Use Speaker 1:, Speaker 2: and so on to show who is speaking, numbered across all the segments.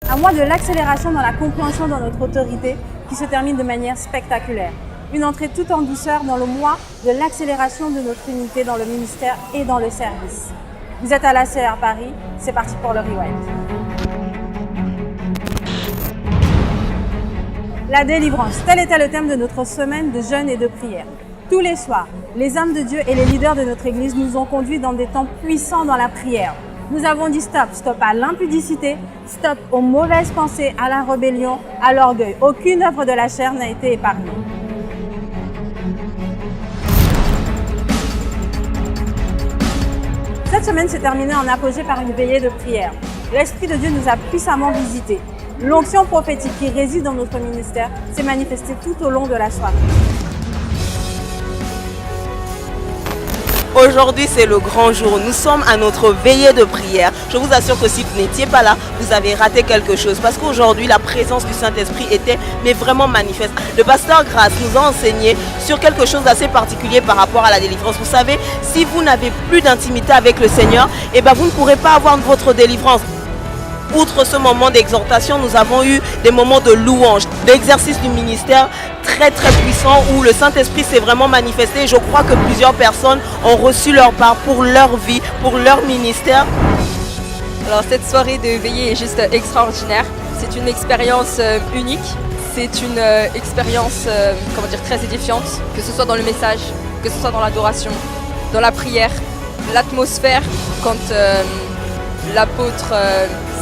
Speaker 1: Un mois de l'accélération dans la compréhension de notre autorité qui se termine de manière spectaculaire. Une entrée tout en douceur dans le mois de l'accélération de notre unité dans le ministère et dans le service. Vous êtes à l'ACR Paris, c'est parti pour le Rewind. La délivrance, tel était le thème de notre semaine de jeûne et de prière. Tous les soirs, les âmes de Dieu et les leaders de notre Église nous ont conduits dans des temps puissants dans la prière. Nous avons dit stop, stop à l'impudicité, stop aux mauvaises pensées, à la rébellion, à l'orgueil. Aucune œuvre de la chair n'a été épargnée. Cette semaine s'est terminée en apogée par une veillée de prière. L'Esprit de Dieu nous a puissamment visités. L'onction prophétique qui réside dans notre ministère s'est manifestée tout au long de la soirée.
Speaker 2: Aujourd'hui, c'est le grand jour. Nous sommes à notre veillée de prière. Je vous assure que si vous n'étiez pas là, vous avez raté quelque chose. Parce qu'aujourd'hui, la présence du Saint-Esprit était vraiment manifeste. Le pasteur Grace nous a enseigné sur quelque chose d'assez particulier par rapport à la délivrance. Vous savez, si vous n'avez plus d'intimité avec le Seigneur, vous ne pourrez pas avoir votre délivrance. Outre ce moment d'exhortation, nous avons eu des moments de louange, d'exercice du ministère très puissant où le Saint-Esprit s'est vraiment manifesté. Je crois que plusieurs personnes ont reçu leur part pour leur vie, pour leur ministère.
Speaker 3: Alors cette soirée de veillée est juste extraordinaire. C'est une expérience unique. C'est une expérience très édifiante, que ce soit dans le message, que ce soit dans l'adoration, dans la prière, l'atmosphère quand l'apôtre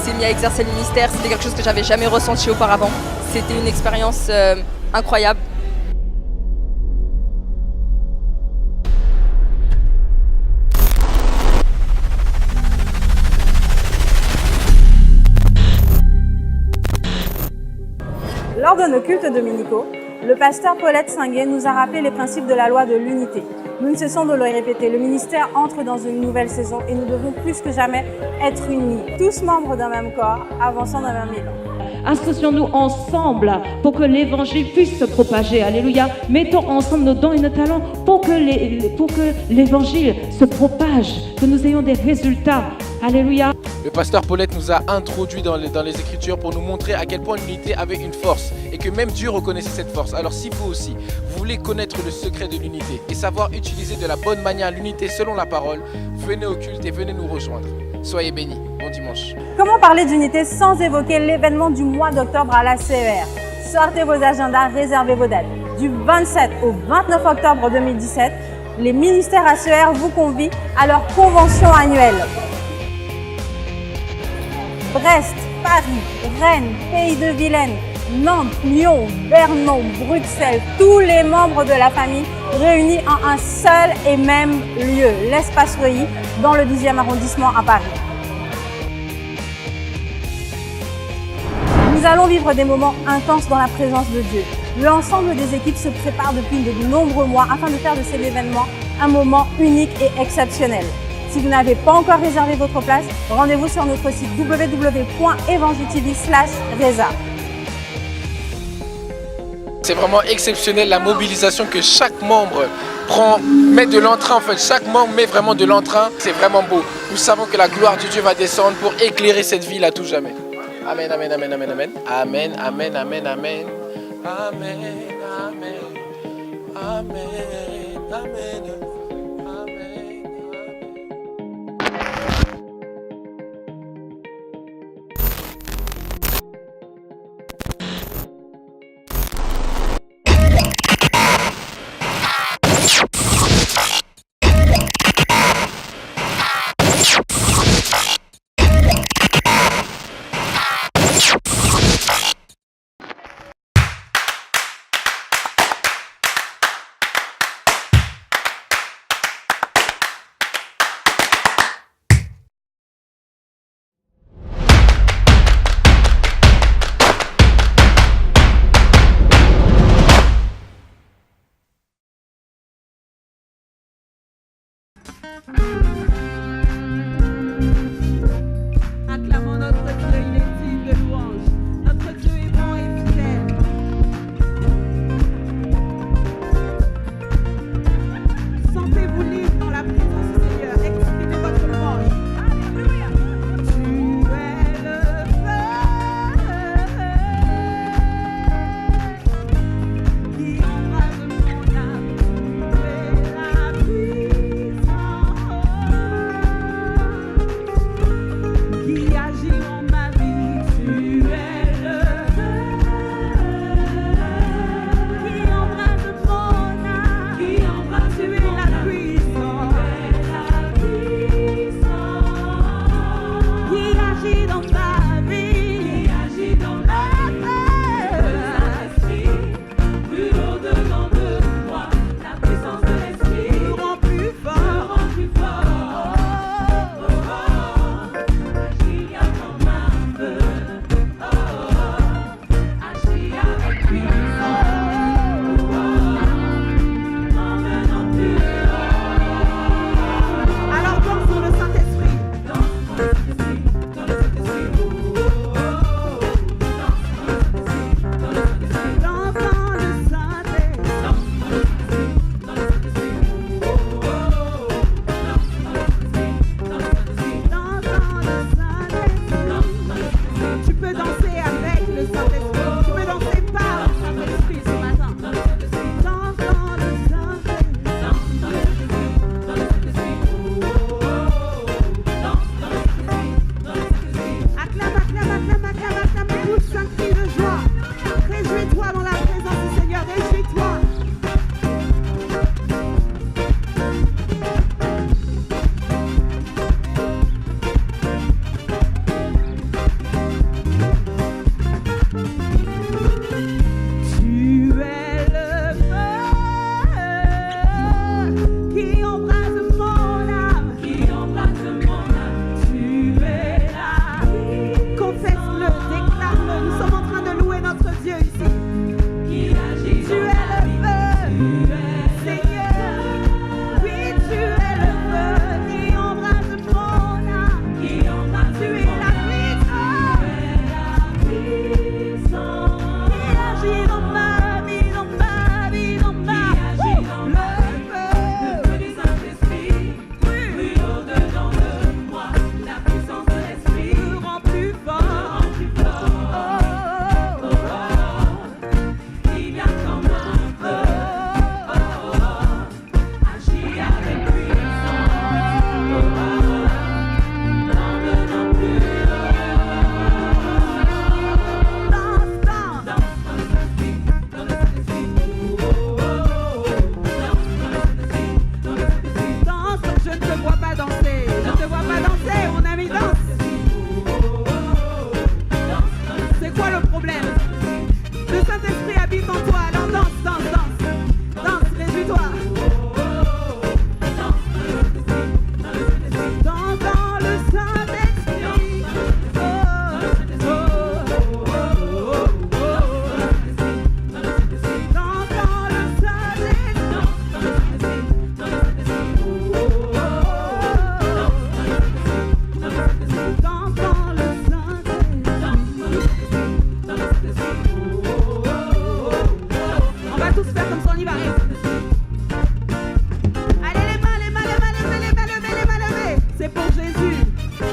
Speaker 3: s'est mis à exercer le ministère, c'était quelque chose que j'avais jamais ressenti auparavant. C'était une expérience incroyable.
Speaker 1: Lors de nos cultes dominicaux, le pasteur Paulette Singuet nous a rappelé les principes de la loi de l'unité. Nous ne cessons de le répéter, le ministère entre dans une nouvelle saison et nous devons plus que jamais être unis, tous membres d'un même corps, avançant d'un même élan.
Speaker 4: Associons-nous ensemble pour que l'évangile puisse se propager. Alléluia. Mettons ensemble nos dons et nos talents pour que l'évangile se propage, que nous ayons des résultats. Alléluia.
Speaker 5: Le pasteur Paulette nous a introduits dans les Écritures pour nous montrer à quel point l'unité avait une force et que même Dieu reconnaissait cette force. Alors si vous aussi, vous voulez connaître le secret de l'unité et savoir utiliser de la bonne manière l'unité selon la parole, venez au culte et venez nous rejoindre. Soyez bénis. Bon dimanche.
Speaker 1: Comment parler d'unité sans évoquer l'événement du mois d'octobre à la CER? Sortez vos agendas, réservez vos dates. Du 27 au 29 octobre 2017, les ministères ACER vous convient à leur convention annuelle. Brest, Paris, Rennes, Pays de Vilaine, Nantes, Lyon, Vernon, Bruxelles, tous les membres de la famille réunis en un seul et même lieu, l'espace Reuilly, dans le 10e arrondissement à Paris. Nous allons vivre des moments intenses dans la présence de Dieu. L'ensemble des équipes se préparent depuis de nombreux mois afin de faire de cet événement un moment unique et exceptionnel. Si vous n'avez pas encore réservé votre place, rendez-vous sur notre site www.evangeltv.reza.
Speaker 5: C'est vraiment exceptionnel la mobilisation que chaque membre met de l'entrain en fait. Chaque membre met vraiment de l'entrain. C'est vraiment beau. Nous savons que la gloire de Dieu va descendre pour éclairer cette ville à tout jamais. Amen, amen, amen, amen, amen. Amen, amen, amen, amen. Amen, amen. Amen, amen.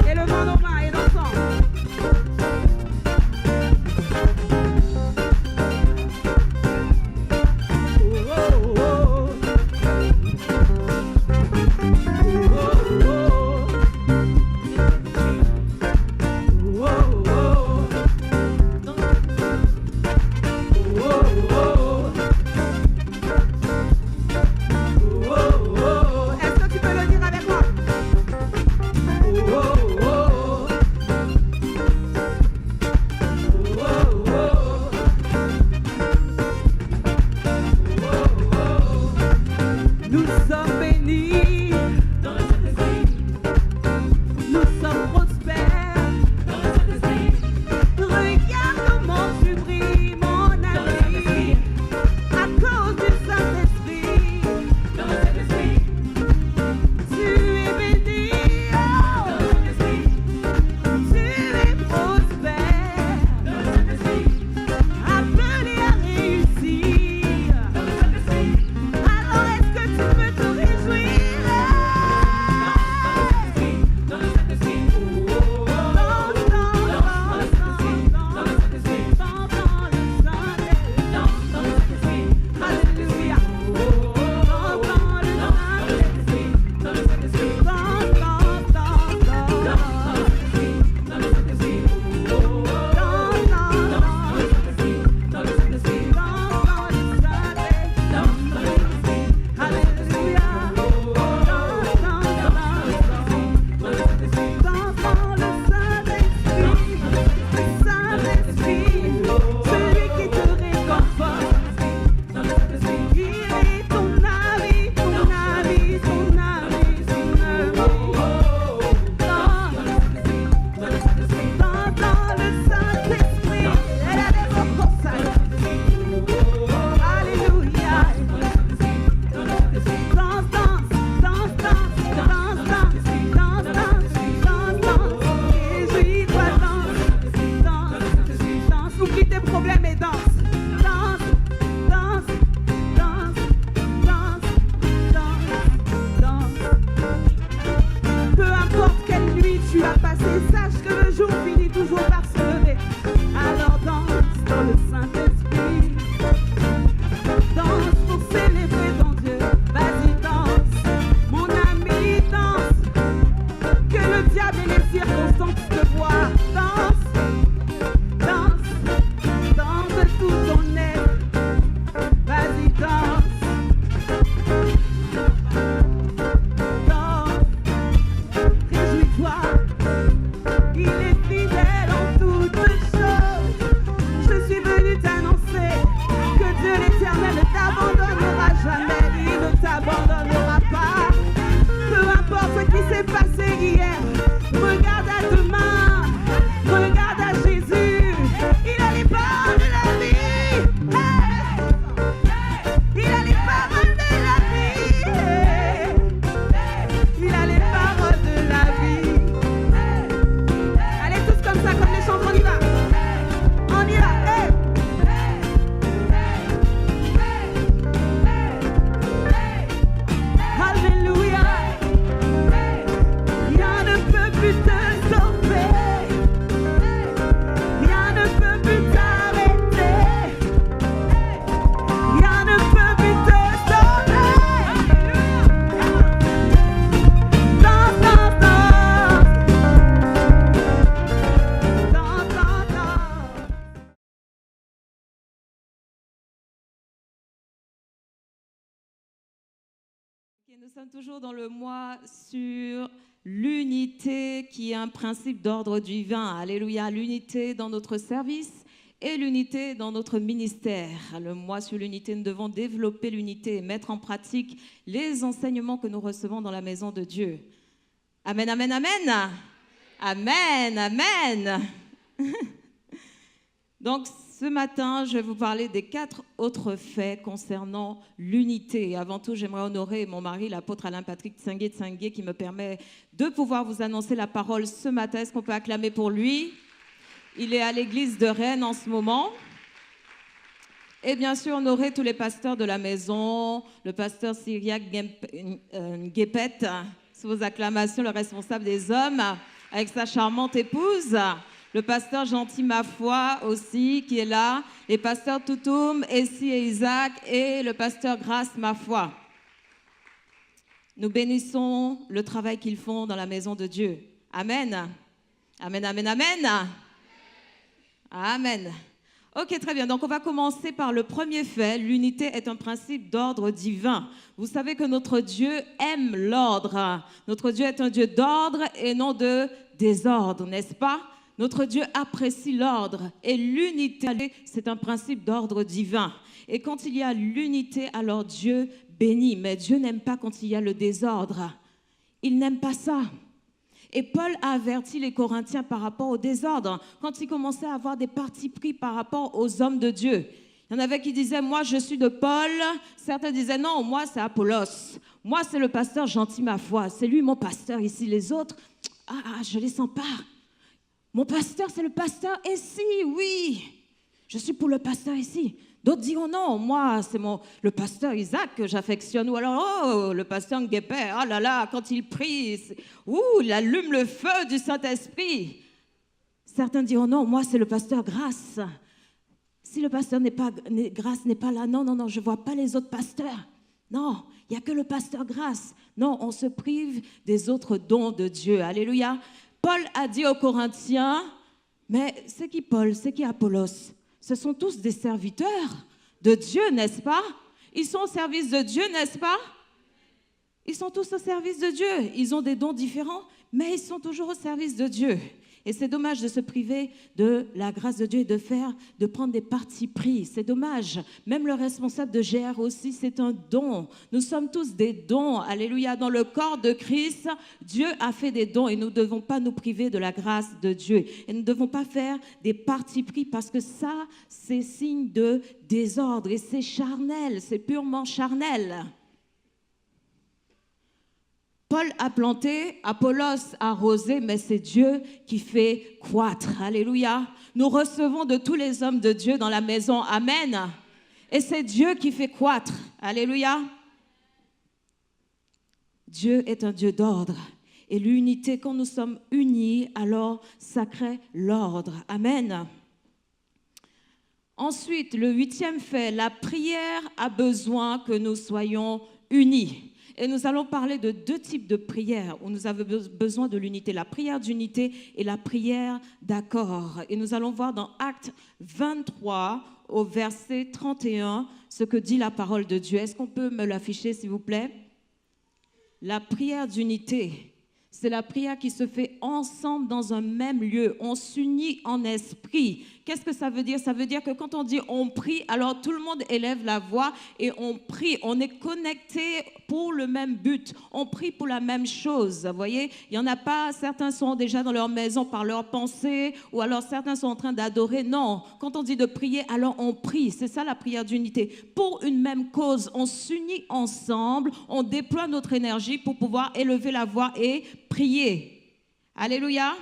Speaker 1: Et le monde aux mains et dansant.
Speaker 4: Nous sommes toujours dans le mois sur l'unité qui est un principe d'ordre divin. Alléluia, l'unité dans notre service et l'unité dans notre ministère. Le mois sur l'unité, nous devons développer l'unité et mettre en pratique les enseignements que nous recevons dans la maison de Dieu. Amen, amen, amen. Amen, amen. Donc, ce matin, je vais vous parler des 4 autres faits concernant l'unité. Et avant tout, j'aimerais honorer mon mari, l'apôtre Alain-Patrick Tsingué, qui me permet de pouvoir vous annoncer la parole ce matin. Est-ce qu'on peut acclamer pour lui? Il est à l'église de Rennes en ce moment. Et bien sûr, honorer tous les pasteurs de la maison, le pasteur Syriac Guépet, sous vos acclamations, le responsable des hommes. avec sa charmante épouse. Le pasteur Gentil Mafoy aussi qui est là. Les pasteurs Toutoum, Essie et Isaac et le pasteur Grace Mafoy. Nous bénissons le travail qu'ils font dans la maison de Dieu. Amen. Amen, amen, amen. Amen. Ok, très bien. Donc, on va commencer par le premier fait. L'unité est un principe d'ordre divin. Vous savez que notre Dieu aime l'ordre. Notre Dieu est un Dieu d'ordre et non de désordre, n'est-ce pas? Notre Dieu apprécie l'ordre et l'unité, c'est un principe d'ordre divin. Et quand il y a l'unité, alors Dieu bénit. Mais Dieu n'aime pas quand il y a le désordre. Il n'aime pas ça. Et Paul a averti les Corinthiens par rapport au désordre, quand ils commençaient à avoir des partis pris par rapport aux hommes de Dieu. Il y en avait qui disaient, moi je suis de Paul. Certains disaient, non, moi c'est Apollos. Moi c'est le pasteur Gentil Mafoy. C'est lui mon pasteur ici. Les autres, je les sens pas. Mon pasteur, c'est le pasteur Essie, oui. Je suis pour le pasteur Essie. D'autres diront non, moi, c'est le pasteur Isaac que j'affectionne. Ou alors, le pasteur Nguépé, oh là là, quand il prie, il allume le feu du Saint-Esprit. Certains diront non, moi, c'est le pasteur Grace. Si le pasteur Grace n'est pas là, non, je ne vois pas les autres pasteurs. Non, il n'y a que le pasteur Grace. Non, on se prive des autres dons de Dieu. Alléluia. Paul a dit aux Corinthiens, mais c'est qui Paul, c'est qui Apollos? Ce sont tous des serviteurs de Dieu, n'est-ce pas? Ils sont au service de Dieu, n'est-ce pas? Ils sont tous au service de Dieu. Ils ont des dons différents, mais ils sont toujours au service de Dieu. Et c'est dommage de se priver de la grâce de Dieu et de prendre des partis pris. C'est dommage. Même le responsable de GR aussi, c'est un don. Nous sommes tous des dons. Alléluia. Dans le corps de Christ, Dieu a fait des dons et nous ne devons pas nous priver de la grâce de Dieu. Et nous ne devons pas faire des partis pris parce que ça, c'est signe de désordre et c'est charnel, c'est purement charnel. Paul a planté, Apollos a arrosé, mais c'est Dieu qui fait croître. Alléluia. Nous recevons de tous les hommes de Dieu dans la maison. Amen. Et c'est Dieu qui fait croître. Alléluia. Dieu est un Dieu d'ordre. Et l'unité, quand nous sommes unis, alors ça crée l'ordre. Amen. Ensuite, le 8e fait, la prière a besoin que nous soyons unis. Et nous allons parler de 2 types de prières où nous avons besoin de l'unité. La prière d'unité et la prière d'accord. Et nous allons voir dans Actes 23 au verset 31 ce que dit la parole de Dieu. Est-ce qu'on peut me l'afficher s'il vous plaît? La prière d'unité, c'est la prière qui se fait ensemble dans un même lieu. On s'unit en esprit. Qu'est-ce que ça veut dire? Ça veut dire que quand on dit on prie, alors tout le monde élève la voix et on prie. On est connecté pour le même but. On prie pour la même chose. Vous voyez, il n'y en a pas, certains sont déjà dans leur maison par leurs pensées ou alors certains sont en train d'adorer. Non, quand on dit de prier, alors on prie. C'est ça la prière d'unité. Pour une même cause, on s'unit ensemble, on déploie notre énergie pour pouvoir élever la voix et prier. Alléluia.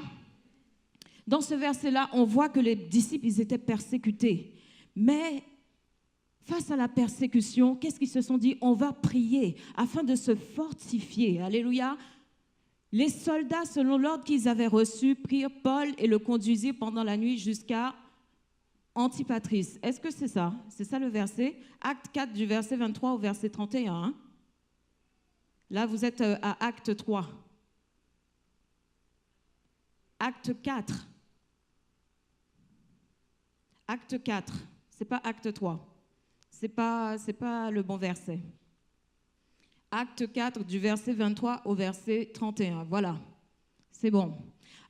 Speaker 4: Dans ce verset-là, on voit que les disciples, ils étaient persécutés. Mais face à la persécution, qu'est-ce qu'ils se sont dit? On va prier afin de se fortifier. Alléluia. Les soldats, selon l'ordre qu'ils avaient reçu, prirent Paul et le conduisirent pendant la nuit jusqu'à Antipatris. Est-ce que c'est ça? C'est ça le verset? Acte 4 du verset 23 au verset 31. Hein? Là, vous êtes à Acte 3. Acte 4. Acte 4, c'est pas Acte 3. C'est pas le bon verset. Acte 4, du verset 23 au verset 31. Voilà, c'est bon.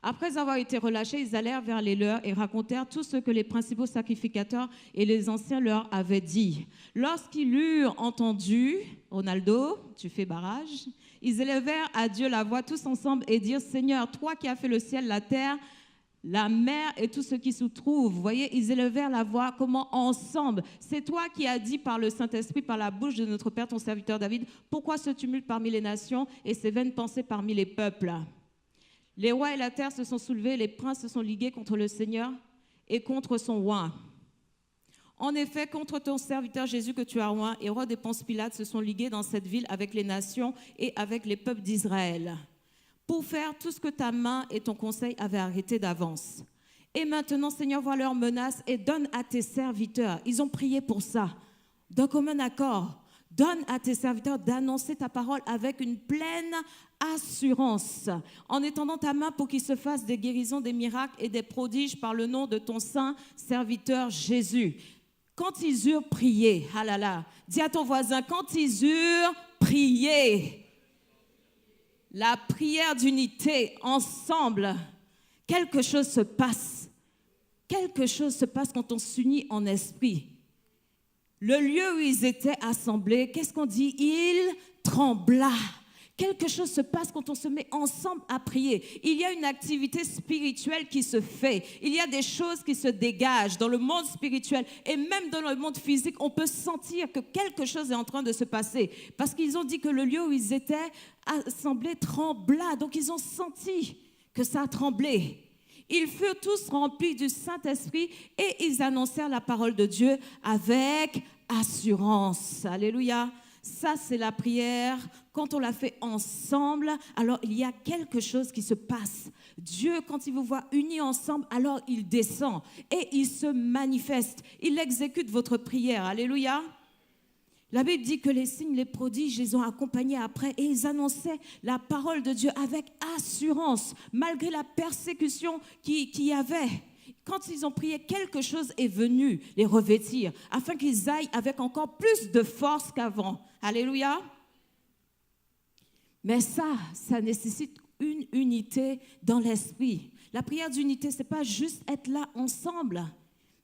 Speaker 4: Après avoir été relâchés, ils allèrent vers les leurs et racontèrent tout ce que les principaux sacrificateurs et les anciens leur avaient dit. Lorsqu'ils eurent entendu, Ronaldo, tu fais barrage, ils élevèrent à Dieu la voix tous ensemble et dirent, Seigneur, toi qui as fait le ciel, la terre, la mer et tout ce qui s'y trouve. Vous voyez, ils élevèrent la voix, comment? Ensemble. C'est toi qui as dit par le Saint-Esprit, par la bouche de notre Père, ton serviteur David, pourquoi ce tumulte parmi les nations et ces vaines pensées parmi les peuples? Les rois et la terre se sont soulevés, les princes se sont ligués contre le Seigneur et contre son roi. En effet, contre ton serviteur Jésus que tu as oint, Hérode et Ponce Pilate se sont ligués dans cette ville avec les nations et avec les peuples d'Israël. pour faire tout ce que ta main et ton conseil avaient arrêté d'avance. Et maintenant, Seigneur, vois leurs menaces et donne à tes serviteurs, ils ont prié pour ça, d'un commun accord, donne à tes serviteurs d'annoncer ta parole avec une pleine assurance, en étendant ta main pour qu'il se fasse des guérisons, des miracles et des prodiges par le nom de ton saint serviteur Jésus. Quand ils eurent prié, ah là là, dis à ton voisin, quand ils eurent prié, la prière d'unité ensemble, quelque chose se passe. Quelque chose se passe quand on s'unit en esprit. Le lieu où ils étaient assemblés, qu'est-ce qu'on dit? Il trembla. Quelque chose se passe quand on se met ensemble à prier. Il y a une activité spirituelle qui se fait. Il y a des choses qui se dégagent dans le monde spirituel et même dans le monde physique. On peut sentir que quelque chose est en train de se passer parce qu'ils ont dit que le lieu où ils étaient assemblés trembla. Donc ils ont senti que ça a tremblé. Ils furent tous remplis du Saint-Esprit et ils annoncèrent la parole de Dieu avec assurance. Alléluia. Ça, c'est la prière. Quand on la fait ensemble, alors il y a quelque chose qui se passe. Dieu, quand il vous voit unis ensemble, alors il descend et il se manifeste. Il exécute votre prière. Alléluia. La Bible dit que les signes, les prodiges, les ont accompagnés après et ils annonçaient la parole de Dieu avec assurance, malgré la persécution qu'il y avait. Quand ils ont prié, quelque chose est venu les revêtir, afin qu'ils aillent avec encore plus de force qu'avant. Alléluia. Mais ça nécessite une unité dans l'esprit. La prière d'unité, ce n'est pas juste être là ensemble,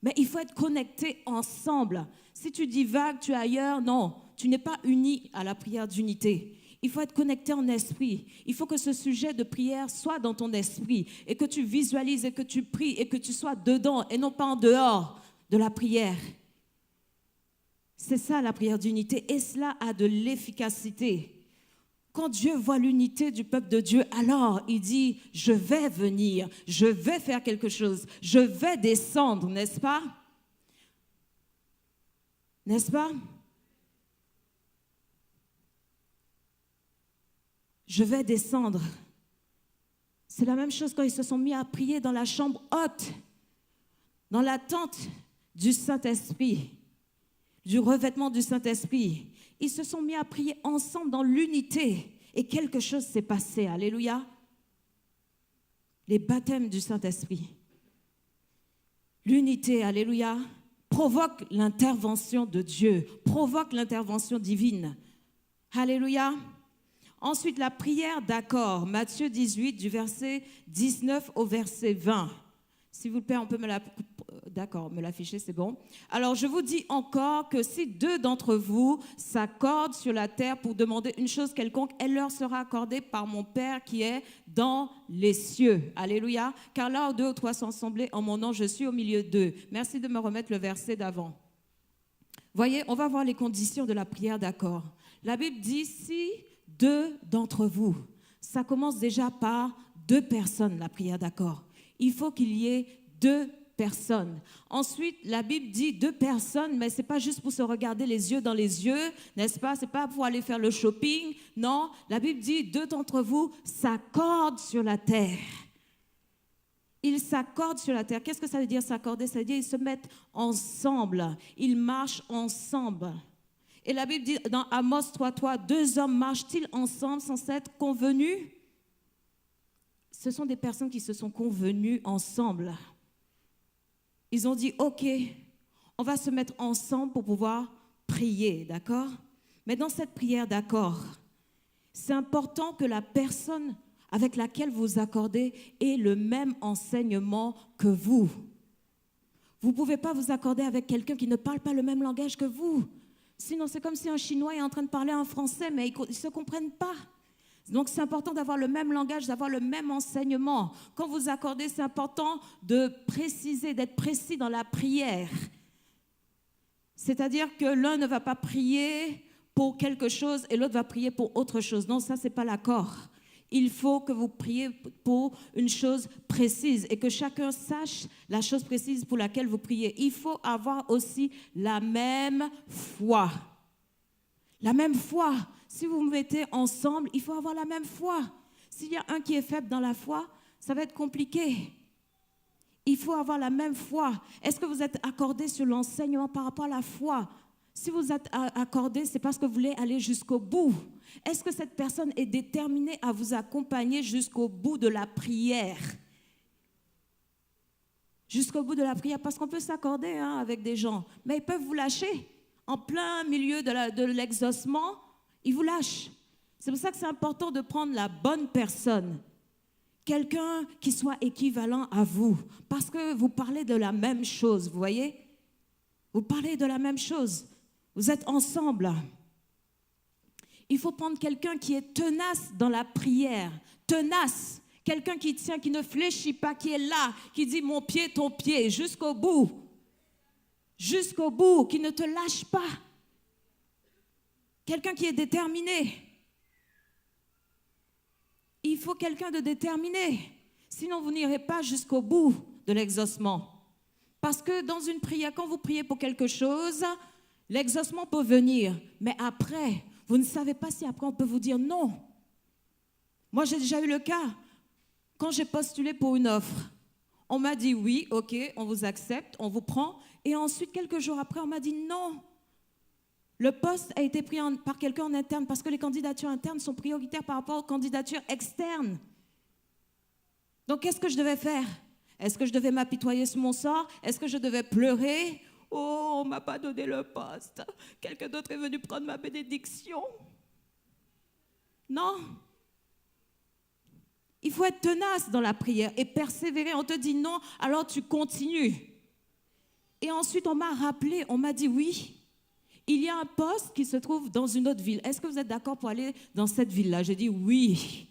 Speaker 4: mais il faut être connecté ensemble. Si tu divagues, tu es ailleurs, non, tu n'es pas uni à la prière d'unité. Il faut être connecté en esprit. Il faut que ce sujet de prière soit dans ton esprit et que tu visualises et que tu pries et que tu sois dedans et non pas en dehors de la prière. C'est ça la prière d'unité et cela a de l'efficacité. Quand Dieu voit l'unité du peuple de Dieu, alors il dit, je vais venir, je vais faire quelque chose, je vais descendre, n'est-ce pas? N'est-ce pas? Je vais descendre. C'est la même chose quand ils se sont mis à prier dans la chambre haute, dans l'attente du Saint-Esprit, du revêtement du Saint-Esprit. Ils se sont mis à prier ensemble dans l'unité et quelque chose s'est passé. Alléluia. Les baptêmes du Saint-Esprit. L'unité, alléluia, provoque l'intervention de Dieu, provoque l'intervention divine. Alléluia. Ensuite, la prière d'accord, Matthieu 18, du verset 19 au verset 20. S'il vous plaît, on peut me l'afficher, c'est bon. Alors, je vous dis encore que si 2 d'entre vous s'accordent sur la terre pour demander une chose quelconque, elle leur sera accordée par mon Père qui est dans les cieux. Alléluia. Car là où 2 ou 3 sont assemblés en mon nom, je suis au milieu d'eux. Merci de me remettre le verset d'avant. Voyez, on va voir les conditions de la prière d'accord. La Bible dit, si 2 d'entre vous, ça commence déjà par 2 personnes, la prière d'accord. Il faut qu'il y ait 2 personnes. Ensuite, la Bible dit 2 personnes, mais ce n'est pas juste pour se regarder les yeux dans les yeux, n'est-ce pas? Ce n'est pas pour aller faire le shopping. Non, la Bible dit 2 d'entre vous s'accordent sur la terre. Ils s'accordent sur la terre. Qu'est-ce que ça veut dire s'accorder? Ça veut dire qu'ils se mettent ensemble. Ils marchent ensemble. Et la Bible dit dans Amos 3:3, 2 hommes marchent-ils ensemble sans s'être convenus? Ce sont des personnes qui se sont convenues ensemble. Ils ont dit, OK, on va se mettre ensemble pour pouvoir prier, d'accord? Mais dans cette prière d'accord, c'est important que la personne avec laquelle vous accordez ait le même enseignement que vous. Vous ne pouvez pas vous accorder avec quelqu'un qui ne parle pas le même langage que vous. Sinon, c'est comme si un Chinois est en train de parler en français, mais ils ne se comprennent pas. Donc, c'est important d'avoir le même langage, d'avoir le même enseignement. Quand vous accordez, c'est important de préciser, d'être précis dans la prière. C'est-à-dire que l'un ne va pas prier pour quelque chose et l'autre va prier pour autre chose. Non, ça, ce n'est pas l'accord. Il faut que vous priez pour une chose précise et que chacun sache la chose précise pour laquelle vous priez. Il faut avoir aussi la même foi. La même foi. Si vous vous mettez ensemble, il faut avoir la même foi. S'il y a un qui est faible dans la foi, ça va être compliqué. Il faut avoir la même foi. Est-ce que vous êtes accordé sur l'enseignement par rapport à la foi? Si vous êtes accordé, c'est parce que vous voulez aller jusqu'au bout. Est-ce que cette personne est déterminée à vous accompagner jusqu'au bout de la prière? Jusqu'au bout de la prière, parce qu'on peut s'accorder avec des gens, mais ils peuvent vous lâcher. En plein milieu de l'exaucement, ils vous lâchent. C'est pour ça que c'est important de prendre la bonne personne. Quelqu'un qui soit équivalent à vous, parce que vous parlez de la même chose, vous voyez? Vous parlez de la même chose. Vous êtes ensemble. Il faut prendre quelqu'un qui est tenace dans la prière. Tenace. Quelqu'un qui tient, qui ne fléchit pas, qui est là, qui dit mon pied, ton pied, jusqu'au bout. Jusqu'au bout, qui ne te lâche pas. Quelqu'un qui est déterminé. Il faut quelqu'un de déterminé. Sinon, vous n'irez pas jusqu'au bout de l'exaucement. Parce que dans une prière, quand vous priez pour quelque chose, l'exaucement peut venir. Mais après, vous ne savez pas si après on peut vous dire non. Moi, j'ai déjà eu le cas. Quand j'ai postulé pour une offre, on m'a dit oui, ok, on vous accepte, on vous prend. Et ensuite, quelques jours après, on m'a dit non. Le poste a été pris par quelqu'un en interne parce que les candidatures internes sont prioritaires par rapport aux candidatures externes. Donc, qu'est-ce que je devais faire? Est-ce que je devais m'apitoyer sur mon sort? Est-ce que je devais pleurer? Oh, on ne m'a pas donné le poste. Quelqu'un d'autre est venu prendre ma bénédiction. Non. Il faut être tenace dans la prière et persévérer. On te dit non, alors tu continues. Et ensuite, on m'a rappelé, on m'a dit oui. Il y a un poste qui se trouve dans une autre ville. Est-ce que vous êtes d'accord pour aller dans cette ville-là? J'ai dit oui.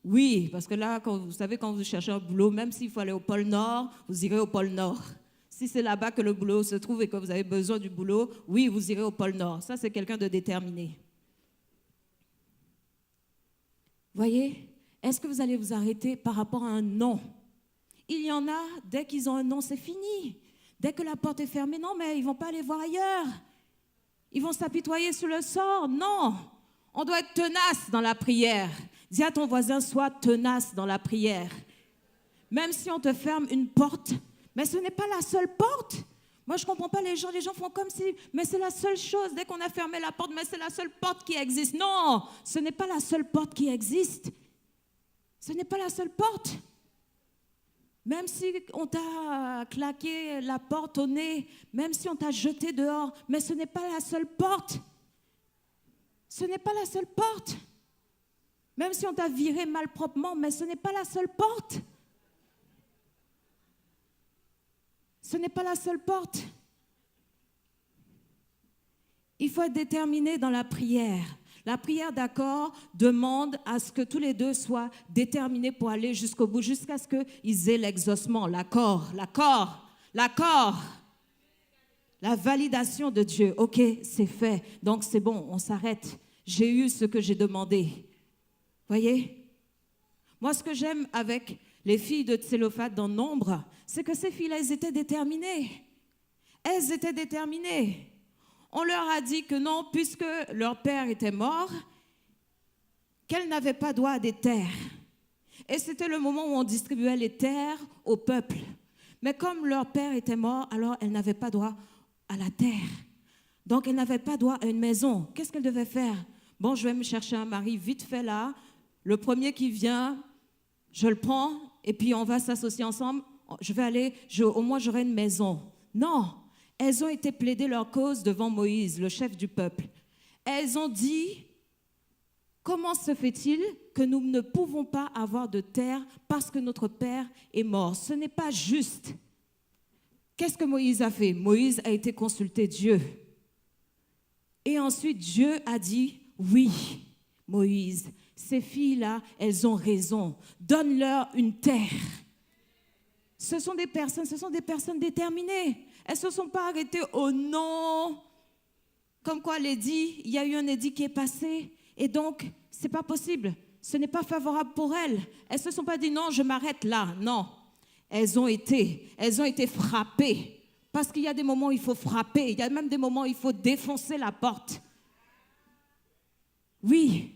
Speaker 4: Oui, parce que là, vous savez, quand vous cherchez un boulot, même s'il faut aller au pôle Nord, vous irez au pôle Nord. Si c'est là-bas que le boulot se trouve et que vous avez besoin du boulot, oui, vous irez au pôle Nord. Ça, c'est quelqu'un de déterminé. Voyez? Est-ce que vous allez vous arrêter par rapport à un non? Il y en a, dès qu'ils ont un non, c'est fini. Dès que la porte est fermée, non, mais ils ne vont pas aller voir ailleurs. Ils vont s'apitoyer sur le sort. Non, on doit être tenace dans la prière. Dis à ton voisin, sois tenace dans la prière. Même si on te ferme une porte, mais ce n'est pas la seule porte. Moi, je ne comprends pas les gens font comme si, mais c'est la seule chose. Dès qu'on a fermé la porte, mais c'est la seule porte qui existe. Non, ce n'est pas la seule porte qui existe. Ce n'est pas la seule porte. Même si on t'a claqué la porte au nez, même si on t'a jeté dehors, mais ce n'est pas la seule porte. Ce n'est pas la seule porte. Même si on t'a viré malproprement, mais ce n'est pas la seule porte. Ce n'est pas la seule porte. Il faut être déterminé dans la prière. La prière d'accord demande à ce que tous les deux soient déterminés pour aller jusqu'au bout, jusqu'à ce qu'ils aient l'exaucement, l'accord, la validation de Dieu. Ok, c'est fait, donc c'est bon, on s'arrête. J'ai eu ce que j'ai demandé. Voyez? Moi, ce que j'aime avec les filles de Tsélophate dans Nombre, c'est que ces filles-là, elles étaient déterminées. Elles étaient déterminées. On leur a dit que non, puisque leur père était mort, qu'elles n'avaient pas droit à des terres. Et c'était le moment où on distribuait les terres au peuple. Mais comme leur père était mort, alors elles n'avaient pas droit à la terre. Donc elles n'avaient pas droit à une maison. Qu'est-ce qu'elles devaient faire? Bon, je vais me chercher un mari vite fait là. Le premier qui vient, je le prends et puis on va s'associer ensemble. Je vais aller, au moins j'aurai une maison. Non. Elles ont été plaider leur cause devant Moïse, le chef du peuple. Elles ont dit, comment se fait-il que nous ne pouvons pas avoir de terre parce que notre père est mort? Ce n'est pas juste. Qu'est-ce que Moïse a fait? Moïse a été consulter Dieu. Et ensuite, Dieu a dit, oui, Moïse, ces filles-là, elles ont raison. Donne-leur une terre. Ce sont des personnes déterminées. Elles ne se sont pas arrêtées au non. Comme quoi l'édit, il y a eu un édit qui est passé. Et donc, ce n'est pas possible. Ce n'est pas favorable pour elles. Elles ne se sont pas dit non, je m'arrête là. Non. Elles ont été frappées. Parce qu'il y a des moments où il faut frapper. Il y a même des moments où il faut défoncer la porte. Oui.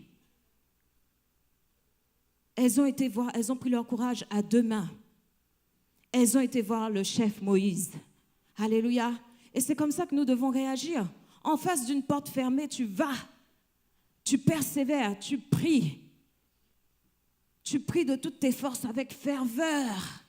Speaker 4: elles ont pris leur courage à deux mains. Elles ont été voir le chef Moïse. Alléluia. Et c'est comme ça que nous devons réagir. En face d'une porte fermée, tu vas, tu persévères, tu pries. Tu pries de toutes tes forces avec ferveur,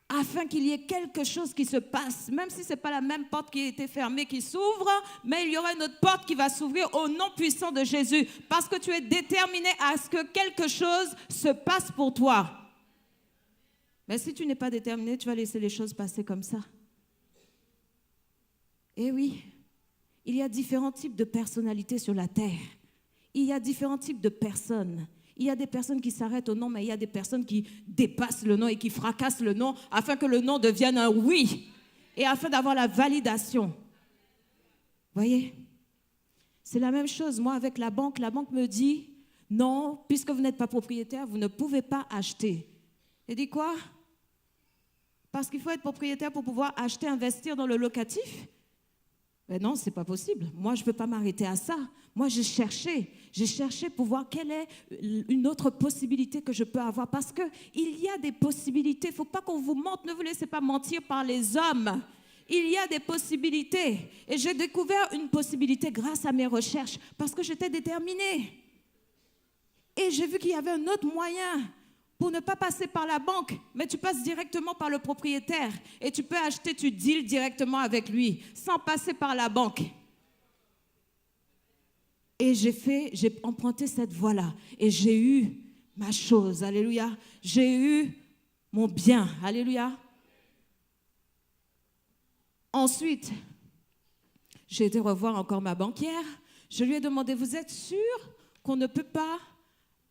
Speaker 4: afin qu'il y ait quelque chose qui se passe, même si ce n'est pas la même porte qui a été fermée qui s'ouvre, mais il y aura une autre porte qui va s'ouvrir au nom puissant de Jésus, parce que tu es déterminé à ce que quelque chose se passe pour toi. Mais si tu n'es pas déterminé, tu vas laisser les choses passer comme ça. Eh oui, il y a différents types de personnalités sur la terre. Il y a différents types de personnes. Il y a des personnes qui s'arrêtent au non, mais il y a des personnes qui dépassent le non et qui fracassent le non afin que le non devienne un oui et afin d'avoir la validation. Voyez? C'est la même chose. Moi, avec la banque me dit non, puisque vous n'êtes pas propriétaire, vous ne pouvez pas acheter. Et dit quoi? Parce qu'il faut être propriétaire pour pouvoir acheter, investir dans le locatif? Mais non, ce n'est pas possible. Moi, je ne peux pas m'arrêter à ça. Moi, j'ai cherché pour voir quelle est une autre possibilité que je peux avoir. Parce qu'il y a des possibilités. Il ne faut pas qu'on vous mente. Ne vous laissez pas mentir par les hommes. Il y a des possibilités. Et j'ai découvert une possibilité grâce à mes recherches parce que j'étais déterminée. Et j'ai vu qu'il y avait un autre moyen pour ne pas passer par la banque, mais tu passes directement par le propriétaire et tu peux acheter, tu deals directement avec lui, sans passer par la banque. Et j'ai emprunté cette voie-là et j'ai eu ma chose, alléluia. J'ai eu mon bien, alléluia. Ensuite, j'ai été revoir encore ma banquière. Je lui ai demandé, vous êtes sûr qu'on ne peut pas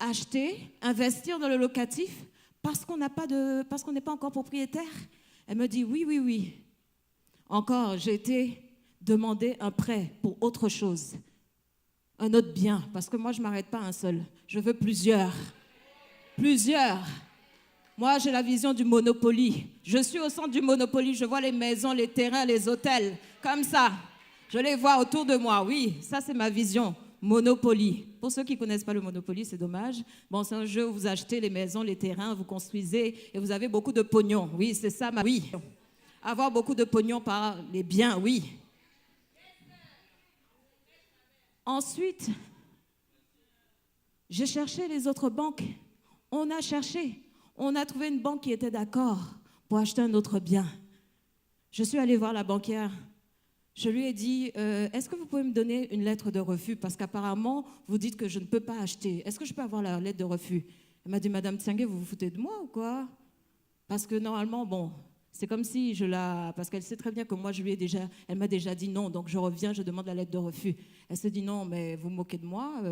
Speaker 4: acheter, investir dans le locatif parce qu'on n'est pas encore propriétaire? Elle me dit oui. Encore, j'ai été demander un prêt pour autre chose, un autre bien, parce que moi, je ne m'arrête pas à un seul. Je veux plusieurs. Moi, j'ai la vision du Monopoly. Je suis au centre du Monopoly. Je vois les maisons, les terrains, les hôtels, comme ça. Je les vois autour de moi. Oui, ça, c'est ma vision. Monopoly. Pour ceux qui ne connaissent pas le Monopoly, c'est dommage. Bon, c'est un jeu où vous achetez les maisons, les terrains, vous construisez et vous avez beaucoup de pognon. Oui, c'est ça ma vie. Avoir beaucoup de pognon par les biens, oui. Ensuite, j'ai cherché les autres banques. On a cherché. On a trouvé une banque qui était d'accord pour acheter un autre bien. Je suis allée voir la banquière. Je lui ai dit, est-ce que vous pouvez me donner une lettre de refus? Parce qu'apparemment, vous dites que je ne peux pas acheter. Est-ce que je peux avoir la lettre de refus? Elle m'a dit, Madame Tsiangué, vous vous foutez de moi ou quoi? Parce que normalement, bon, c'est comme si parce qu'elle sait très bien que moi, elle m'a déjà dit non. Donc je reviens, je demande la lettre de refus. Elle se dit, non, mais vous moquez de moi.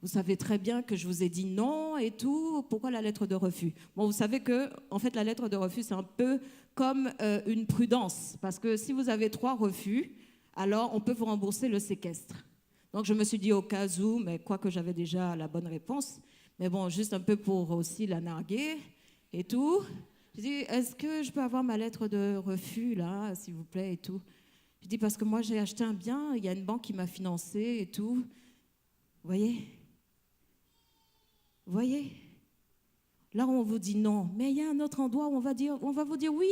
Speaker 4: Vous savez très bien que je vous ai dit non et tout. Pourquoi la lettre de refus? Bon, vous savez que, en fait, la lettre de refus, c'est un peu comme une prudence. Parce que si vous avez 3 refus, alors on peut vous rembourser le séquestre. Donc, je me suis dit au cas où, mais quoique j'avais déjà la bonne réponse, mais bon, juste un peu pour aussi la narguer et tout. J'ai dit, est-ce que je peux avoir ma lettre de refus, là, s'il vous plaît, et tout? J'ai dit, parce que moi, j'ai acheté un bien, il y a une banque qui m'a financé et tout. Vous voyez? Là, on vous dit non. Mais il y a un autre endroit où on va vous dire oui.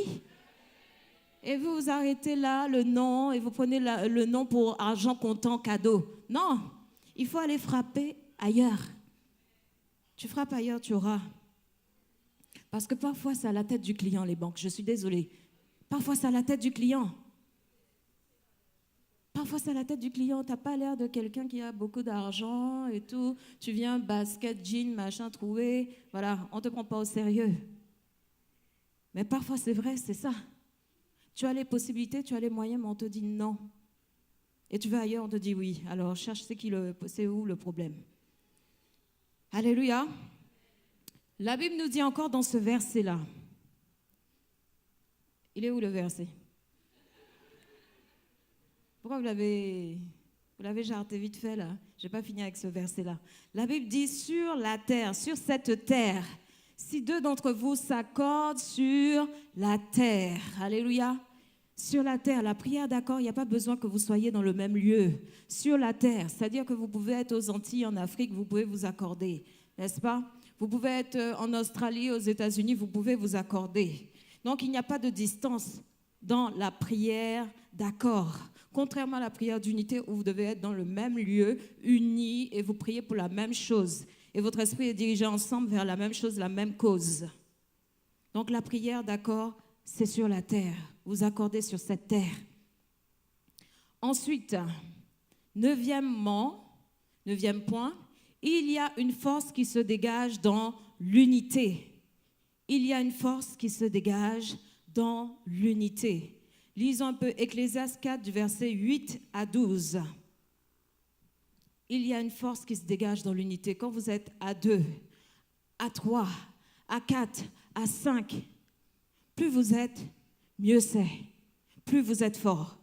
Speaker 4: Et vous vous arrêtez là, le non, et vous prenez le non pour argent comptant, cadeau. Non, il faut aller frapper ailleurs. Tu frappes ailleurs, tu auras. Parce que parfois, c'est à la tête du client, les banques. Je suis désolée. Parfois, c'est à la tête du client. Parfois, c'est à la tête du client. Tu n'as pas l'air de quelqu'un qui a beaucoup d'argent et tout. Tu viens, basket, jean, machin, troué. Voilà, on ne te prend pas au sérieux. Mais parfois, c'est vrai, c'est ça. Tu as les possibilités, tu as les moyens, mais on te dit non. Et tu vas ailleurs, on te dit oui. Alors, cherche c'est où le problème. Alléluia. La Bible nous dit encore dans ce verset-là. Il est où le verset? Pourquoi vous l'avez jarté vite fait là? Je n'ai pas fini avec ce verset-là. La Bible dit sur la terre, sur cette terre, si 2 d'entre vous s'accordent sur la terre. Alléluia. Sur la terre, la prière d'accord, il n'y a pas besoin que vous soyez dans le même lieu. Sur la terre, c'est-à-dire que vous pouvez être aux Antilles, en Afrique, vous pouvez vous accorder. n'est-ce pas? Vous pouvez être en Australie, aux États-Unis, vous pouvez vous accorder. Donc, il n'y a pas de distance dans la prière d'accord. Contrairement à la prière d'unité où vous devez être dans le même lieu, unis, et vous priez pour la même chose. Et votre esprit est dirigé ensemble vers la même chose, la même cause. Donc, la prière d'accord, c'est sur la terre. Vous accordez sur cette terre. Ensuite, neuvième point, il y a une force qui se dégage dans l'unité. Il y a une force qui se dégage dans l'unité. Lisons un peu Ecclésiaste 4 du verset 8 à 12. Il y a une force qui se dégage dans l'unité. Quand vous êtes à 2, à 3, à 4, à 5, plus vous êtes, mieux c'est. Plus vous êtes fort.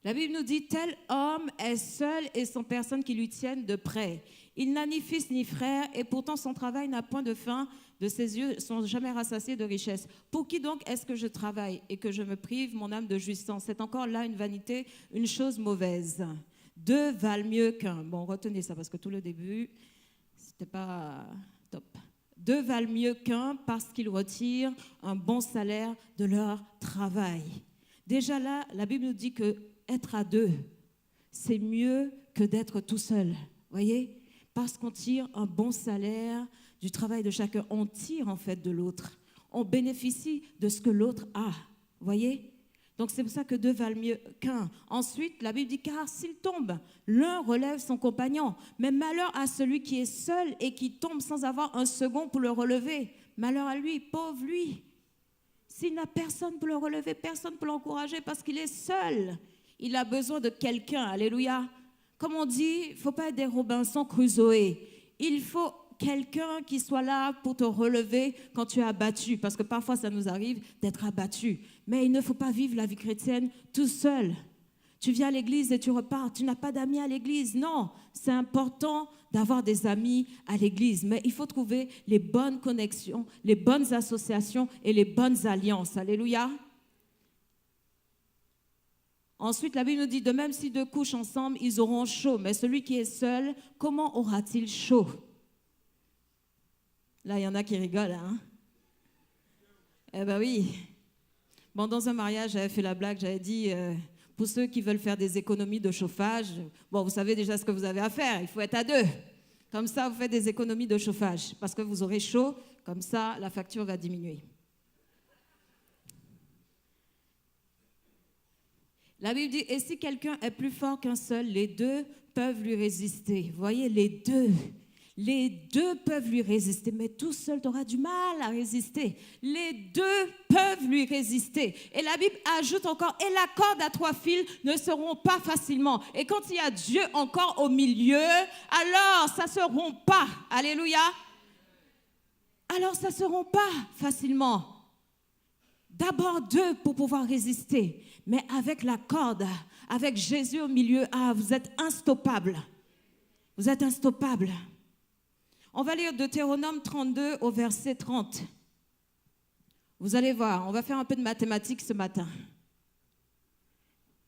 Speaker 4: La Bible nous dit, tel homme est seul et sans personne qui lui tienne de près. Il n'a ni fils ni frère et pourtant son travail n'a point de fin. De ses yeux sont jamais rassasiés de richesse. Pour qui donc est-ce que je travaille et que je me prive mon âme de jouissance? C'est encore là une vanité, une chose mauvaise. 2 valent mieux qu'un. Bon, retenez ça parce que tout le début, c'était pas top. 2 valent mieux qu'un parce qu'ils retirent un bon salaire de leur travail. Déjà là, la Bible nous dit que être à 2, c'est mieux que d'être tout seul. Voyez? Parce qu'on tire un bon salaire du travail de chacun. On tire en fait de l'autre. On bénéficie de ce que l'autre a. Voyez? Donc c'est pour ça que 2 valent mieux qu'un. Ensuite, la Bible dit, car s'il tombe, l'un relève son compagnon. Mais malheur à celui qui est seul et qui tombe sans avoir un second pour le relever. Malheur à lui, pauvre lui. S'il n'a personne pour le relever, personne pour l'encourager parce qu'il est seul. Il a besoin de quelqu'un, alléluia. Comme on dit, il ne faut pas être des Robinson Crusoe. Il faut quelqu'un qui soit là pour te relever quand tu es abattu. Parce que parfois, ça nous arrive d'être abattu. Mais il ne faut pas vivre la vie chrétienne tout seul. Tu viens à l'église et tu repars. Tu n'as pas d'amis à l'église. Non, c'est important d'avoir des amis à l'église. Mais il faut trouver les bonnes connexions, les bonnes associations et les bonnes alliances. Alléluia. Ensuite, la Bible nous dit, de même si 2 couchent ensemble, ils auront chaud. Mais celui qui est seul, comment aura-t-il chaud? Là, il y en a qui rigolent, hein? Eh bien oui. Bon, dans un mariage, j'avais fait la blague, j'avais dit, pour ceux qui veulent faire des économies de chauffage, bon, vous savez déjà ce que vous avez à faire, il faut être à 2. Comme ça, vous faites des économies de chauffage, parce que vous aurez chaud, comme ça, la facture va diminuer. La Bible dit, et si quelqu'un est plus fort qu'un seul, les 2 peuvent lui résister. Vous voyez, les deux peuvent lui résister, mais tout seul, tu auras du mal à résister. Les 2 peuvent lui résister. Et la Bible ajoute encore, et la corde à 3 fils ne se rompt pas facilement. Et quand il y a Dieu encore au milieu, alors ça ne se rompt pas. Alléluia. Alors ça ne se rompt pas facilement. D'abord 2 pour pouvoir résister. Mais avec la corde, avec Jésus au milieu, vous êtes instoppable. Vous êtes instoppable. On va lire Deutéronome 32 au verset 30. Vous allez voir, on va faire un peu de mathématiques ce matin.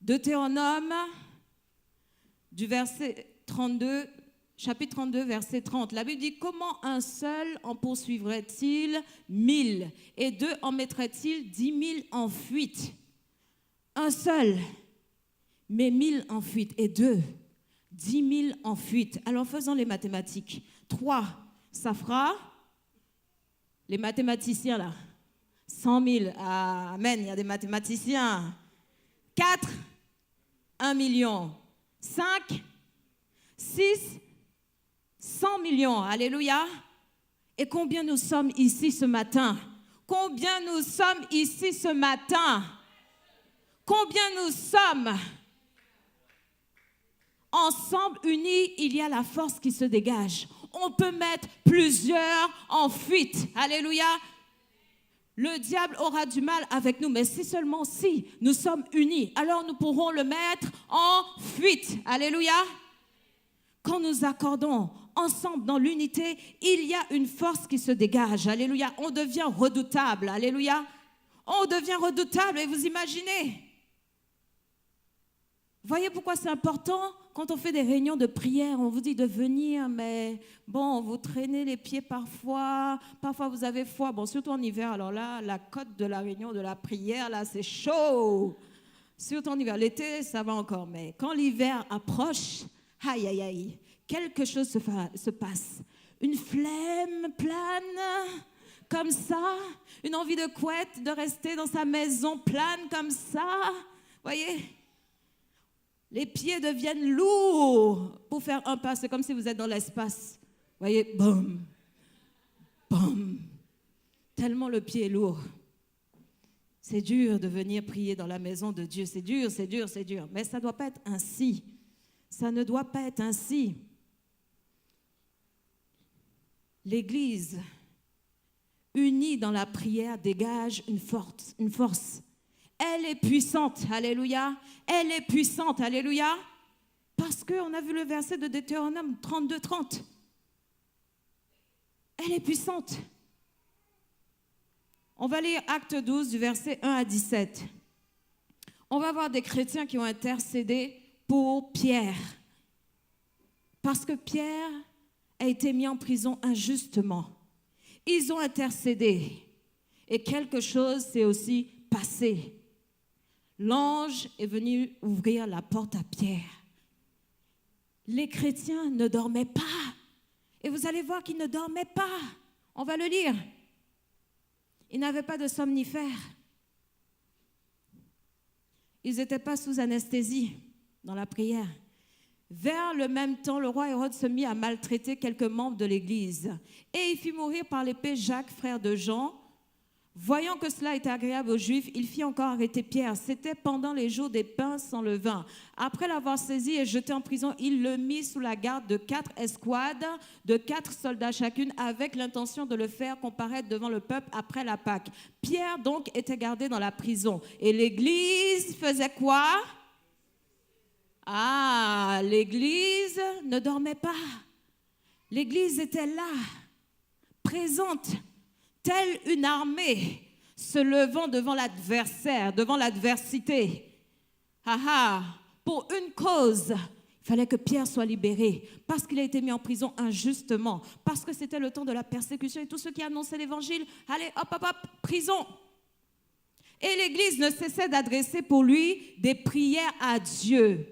Speaker 4: Deutéronome du verset 32, chapitre 32, verset 30. La Bible dit, comment un seul en poursuivrait-il 1000 et 2 en mettrait-il 10 000 en fuite? Un seul, mais 1000 en fuite et 2, 10 000 en fuite. Alors faisons les mathématiques. 3, ça fera, les mathématiciens là, 100 000. Amen, il y a des mathématiciens. 4, 1 million. 5, 6, 100 millions. Alléluia. Et combien nous sommes ici ce matin? Combien nous sommes ici ce matin? Combien nous sommes? Ensemble, unis, il y a la force qui se dégage. On peut mettre plusieurs en fuite. Alléluia. Le diable aura du mal avec nous, mais si seulement si nous sommes unis, alors nous pourrons le mettre en fuite. Alléluia. Quand nous accordons ensemble dans l'unité, il y a une force qui se dégage. Alléluia. On devient redoutable. Alléluia. On devient redoutable. Et vous imaginez, Voyez pourquoi c'est important quand on fait des réunions de prière, on vous dit de venir, mais bon, vous traînez les pieds parfois vous avez froid, bon, surtout en hiver, alors là, la cote de la réunion de la prière, là, c'est chaud. Surtout en hiver, l'été, ça va encore, mais quand l'hiver approche, aïe, aïe, aïe, quelque chose se passe. Une flemme plane, comme ça, une envie de couette, de rester dans sa maison plane comme ça, voyez. Les pieds deviennent lourds pour faire un pas. C'est comme si vous êtes dans l'espace. Vous voyez, boum, boum. Tellement le pied est lourd. C'est dur de venir prier dans la maison de Dieu. C'est dur, c'est dur, c'est dur. Mais ça ne doit pas être ainsi. Ça ne doit pas être ainsi. L'Église, unie dans la prière, dégage une force. Elle est puissante, alléluia. Elle est puissante, alléluia. Parce qu'on a vu le verset de Deutéronome 32-30. Elle est puissante. On va lire Acte 12 du verset 1 à 17. On va voir des chrétiens qui ont intercédé pour Pierre. Parce que Pierre a été mis en prison injustement. Ils ont intercédé. Et quelque chose s'est aussi passé. L'ange est venu ouvrir la porte à Pierre. Les chrétiens ne dormaient pas. Et vous allez voir qu'ils ne dormaient pas. On va le lire. Ils n'avaient pas de somnifères. Ils n'étaient pas sous anesthésie dans la prière. Vers le même temps, le roi Hérode se mit à maltraiter quelques membres de l'Église. Et il fit mourir par l'épée Jacques, frère de Jean. Voyant que cela était agréable aux Juifs, il fit encore arrêter Pierre. C'était pendant les jours des pains sans levain. Après l'avoir saisi et jeté en prison, il le mit sous la garde de 4 escouades, de 4 soldats chacune, avec l'intention de le faire comparaître devant le peuple après la Pâque. Pierre donc était gardé dans la prison. Et l'Église faisait quoi? Ah, l'Église ne dormait pas. L'Église était là, présente. Telle une armée se levant devant l'adversaire, devant l'adversité. Pour une cause, il fallait que Pierre soit libéré parce qu'il a été mis en prison injustement, parce que c'était le temps de la persécution et tous ceux qui annonçaient l'évangile, allez, hop, prison. Et l'Église ne cessait d'adresser pour lui des prières à Dieu.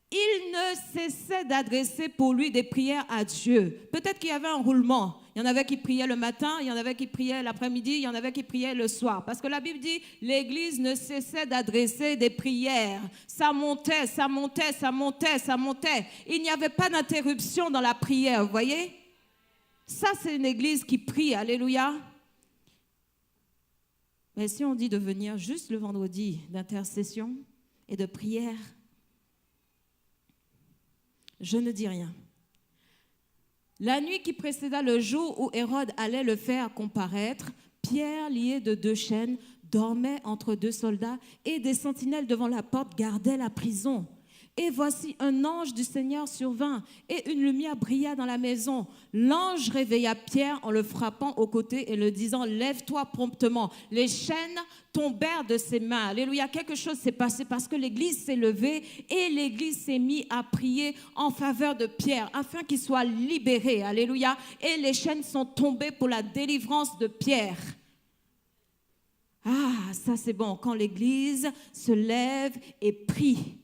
Speaker 4: Il ne cessait d'adresser pour lui des prières à Dieu. Peut-être qu'il y avait un roulement. Il y en avait qui priaient le matin, il y en avait qui priaient l'après-midi, il y en avait qui priaient le soir. Parce que la Bible dit, l'Église ne cessait d'adresser des prières. Ça montait, ça montait, ça montait, ça montait. Il n'y avait pas d'interruption dans la prière, vous voyez? Ça, c'est une Église qui prie, alléluia. Mais si on dit de venir juste le vendredi d'intercession et de prière, je ne dis rien. La nuit qui précéda le jour où Hérode allait le faire comparaître, Pierre, lié de 2 chaînes, dormait entre 2 soldats et des sentinelles devant la porte gardaient la prison. Et voici un ange du Seigneur survint et une lumière brilla dans la maison. L'ange réveilla Pierre en le frappant au côté et le disant « Lève-toi promptement ». Les chaînes tombèrent de ses mains. Alléluia, quelque chose s'est passé parce que l'Église s'est levée et l'Église s'est mise à prier en faveur de Pierre afin qu'il soit libéré. Alléluia, et les chaînes sont tombées pour la délivrance de Pierre. Ah, ça c'est bon, quand l'Église se lève et prie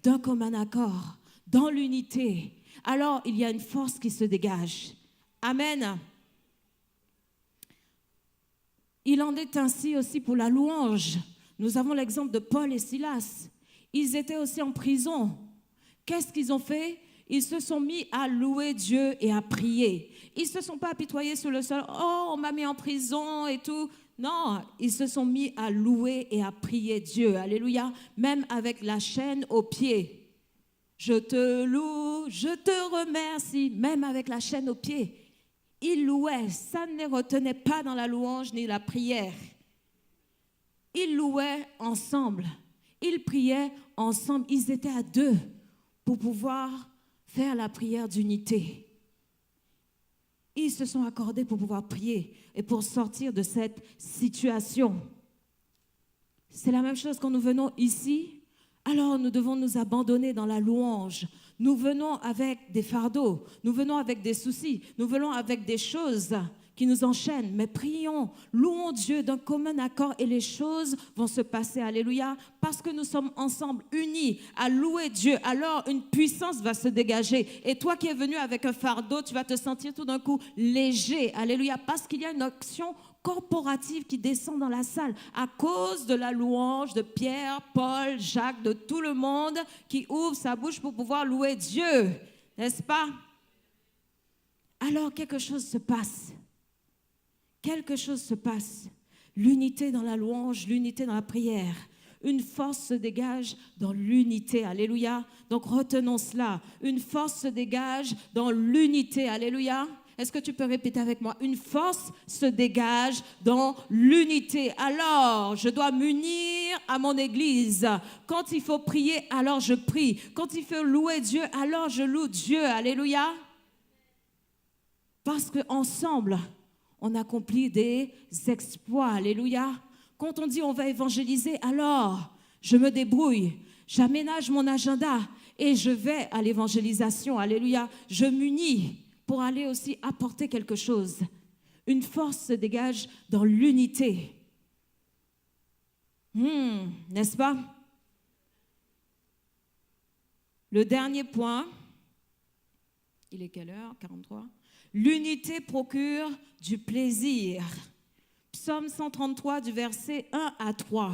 Speaker 4: d'un commun accord, dans l'unité, alors il y a une force qui se dégage. Amen. Il en est ainsi aussi pour la louange. Nous avons l'exemple de Paul et Silas. Ils étaient aussi en prison. Qu'est-ce qu'ils ont fait? Ils se sont mis à louer Dieu et à prier. Ils ne se sont pas apitoyés sur le sol. Oh, on m'a mis en prison et tout. Non, ils se sont mis à louer et à prier Dieu. Alléluia. Même avec la chaîne aux pieds. Je te loue, je te remercie. Même avec la chaîne aux pieds. Ils louaient. Ça ne les retenait pas dans la louange ni la prière. Ils louaient ensemble. Ils priaient ensemble. Ils étaient à 2 pour pouvoir faire la prière d'unité. Ils se sont accordés pour pouvoir prier et pour sortir de cette situation. C'est la même chose quand nous venons ici Alors nous devons nous abandonner dans la louange. Nous venons avec des fardeaux, nous venons avec des soucis, nous venons avec des choses qui nous enchaînent. Mais prions, louons Dieu d'un commun accord et les choses vont se passer. Alléluia. Parce que nous sommes ensemble, unis à louer Dieu, alors une puissance va se dégager. Et toi qui es venu avec un fardeau, tu vas te sentir tout d'un coup léger. Alléluia. Parce qu'il y a une action corporative qui descend dans la salle à cause de la louange de Pierre, Paul, Jacques, de tout le monde qui ouvre sa bouche pour pouvoir louer Dieu. N'est-ce pas? Alors quelque chose se passe. Quelque chose se passe. L'unité dans la louange, l'unité dans la prière. Une force se dégage dans l'unité. Alléluia. Donc retenons cela. Une force se dégage dans l'unité. Alléluia. Est-ce que tu peux répéter avec moi? Une force se dégage dans l'unité. Alors, je dois m'unir à mon église. Quand il faut prier, alors je prie. Quand il faut louer Dieu, alors je loue Dieu. Alléluia. Parce qu'ensemble, on accomplit des exploits. Alléluia. Quand on dit on va évangéliser, alors je me débrouille. J'aménage mon agenda et je vais à l'évangélisation. Alléluia. Je m'unis pour aller aussi apporter quelque chose. Une force se dégage dans l'unité. N'est-ce pas? Le dernier point, il est quelle heure? 43. L'unité procure du plaisir. Psaume 133 du verset 1 à 3.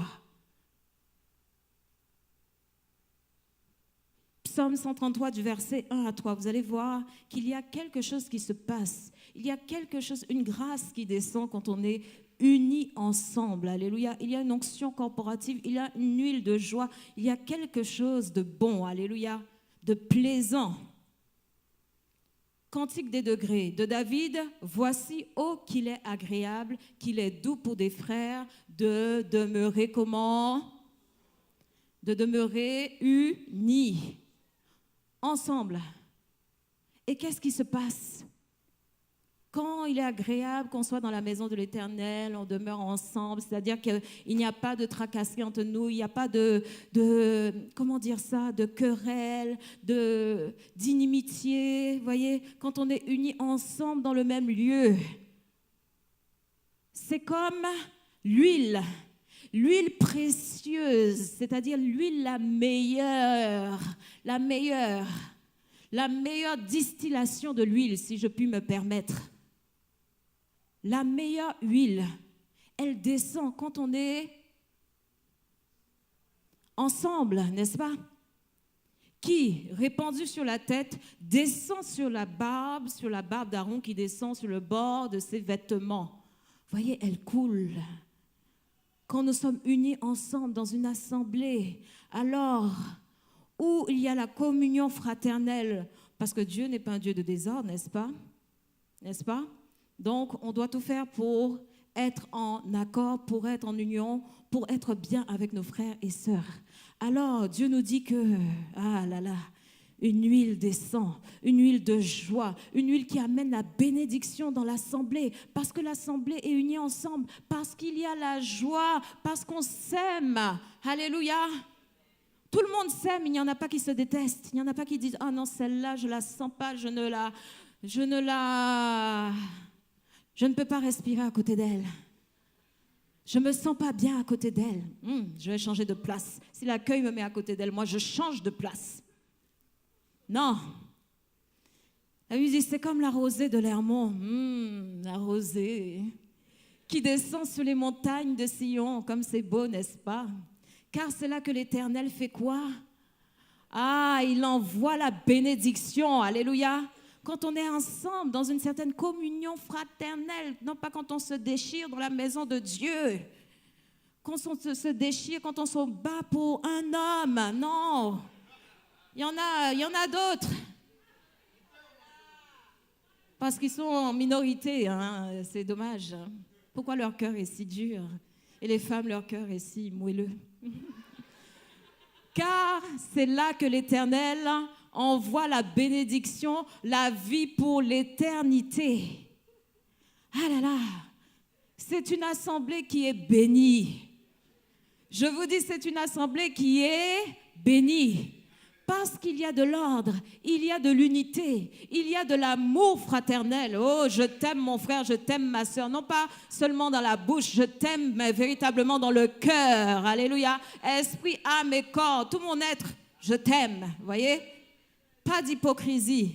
Speaker 4: Psaume 133 du verset 1 à 3, vous allez voir qu'il y a quelque chose qui se passe. Il y a quelque chose, une grâce qui descend quand on est unis ensemble. Alléluia. Il y a une onction corporative, il y a une huile de joie, il y a quelque chose de bon, alléluia, de plaisant. Cantique des degrés de David, voici, ô qu'il est agréable, qu'il est doux pour des frères de demeurer comment? De demeurer unis. Ensemble. Et qu'est-ce qui se passe? Quand il est agréable qu'on soit dans la maison de l'Éternel, on demeure ensemble, c'est-à-dire qu'il n'y a pas de tracasserie entre nous, il n'y a pas de comment dire ça, de querelle, d'inimitié, vous voyez, quand on est unis ensemble dans le même lieu. C'est comme l'huile précieuse, c'est-à-dire l'huile la meilleure distillation de l'huile, si je puis me permettre. La meilleure huile, elle descend quand on est ensemble, n'est-ce pas? Qui, répandue sur la tête, descend sur la barbe d'Aaron qui descend sur le bord de ses vêtements. Voyez, elle coule. Quand nous sommes unis ensemble dans une assemblée, alors où il y a la communion fraternelle, parce que Dieu n'est pas un Dieu de désordre, n'est-ce pas? N'est-ce pas? Donc, on doit tout faire pour être en accord, pour être en union, pour être bien avec nos frères et sœurs. Alors, Dieu nous dit que, une huile descend, une huile de joie, une huile qui amène la bénédiction dans l'assemblée, parce que l'assemblée est unie ensemble, parce qu'il y a la joie, parce qu'on s'aime. Alléluia. Tout le monde s'aime, il n'y en a pas qui se détestent, il n'y en a pas qui disent « Ah non, celle-là, je la sens pas, je ne peux pas respirer à côté d'elle. Je me sens pas bien à côté d'elle. Je vais changer de place. Si l'accueil me met à côté d'elle, moi, je change de place. » Non. La Bible dit, c'est comme la rosée de l'Hermon. La rosée qui descend sur les montagnes de Sion, comme c'est beau, n'est-ce pas? Car c'est là que l'Éternel fait quoi? Il envoie la bénédiction. Alléluia. Quand on est ensemble dans une certaine communion fraternelle, non pas quand on se déchire dans la maison de Dieu, quand on se déchire, quand on se bat pour un homme, non. Il y en a d'autres. Parce qu'ils sont en minorité, c'est dommage. Pourquoi leur cœur est si dur? Et les femmes, leur cœur est si moelleux. Car c'est là que l'Éternel envoie la bénédiction, la vie pour l'éternité. Ah là là, c'est une assemblée qui est bénie. Je vous dis, c'est une assemblée qui est béni. Parce qu'il y a de l'ordre, il y a de l'unité, il y a de l'amour fraternel. Oh, je t'aime mon frère, je t'aime ma sœur. Non pas seulement dans la bouche, je t'aime, mais véritablement dans le cœur. Alléluia. Esprit, âme et corps, tout mon être, je t'aime. Voyez? Pas d'hypocrisie.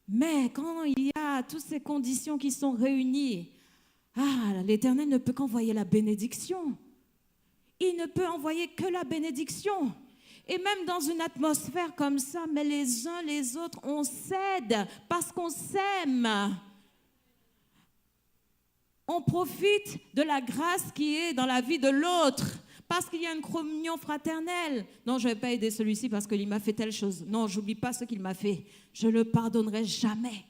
Speaker 4: Mais quand il y a toutes ces conditions qui sont réunies, l'Éternel ne peut qu'envoyer la bénédiction. Il ne peut envoyer que la bénédiction. Et même dans une atmosphère comme ça, mais les uns les autres, on s'aide parce qu'on s'aime. On profite de la grâce qui est dans la vie de l'autre parce qu'il y a une communion fraternelle. Non, je ne vais pas aider celui-ci parce qu'il m'a fait telle chose. Non, j'oublie pas ce qu'il m'a fait. Je ne le pardonnerai jamais.